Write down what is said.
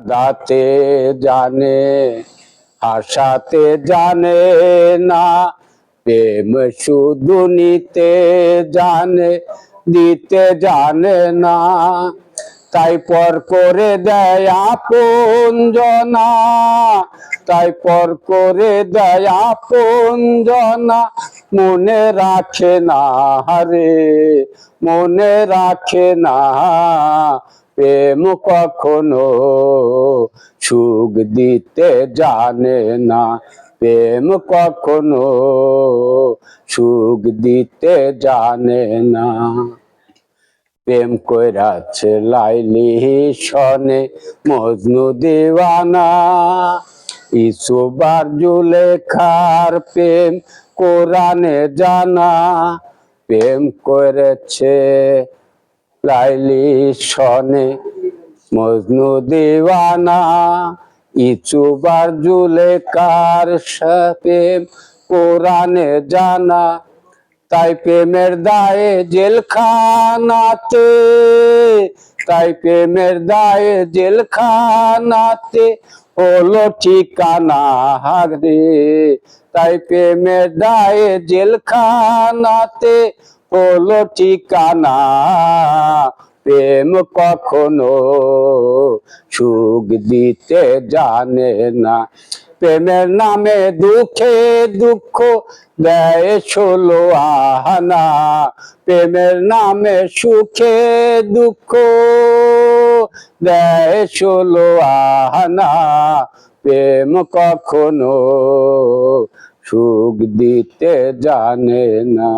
দাতে জানে আশাতে জানে না, প্রেম শুধু নিতে জানে দিতে জানে না। তাই পর করে দেয় আপনজনা, তাই পর করে দেয় আপনজনা, মনে রাখে না রে, মনে রাখে না। প্রেম কখনো সুখ দিতে জানে না, প্রেম কখনো সুখ দিতে জানে না। প্রেম কইরাছে লাইলি সনে মজনু দিওয়ানা, ইউসুফ আর জুলেখার প্রেম কোরআনে জানা। প্রেম করেছে লাইলি সনে মজনু দিওয়ানা, ইউসুফ আর জুলেখার প্রেম কোরআনে জানা। তাই প্রেমের দায়ে জেলখানাতে, তাই প্রেমের দায়ে জেলখানাতে হলো ঠিকানা রে। তাই প্রেমের দায়ে জেলখানাতে হলো ঠিকানা। প্রেম কখনো সুখ দিতে জানে না, প্রেমের নামে দুঃখে দুঃখ দেয় ষোলো আনা। প্রেমের নামে সুখে দুঃখ দেয় ষোলো আনা। প্রেম কখনো সুখ দিতে জানে না।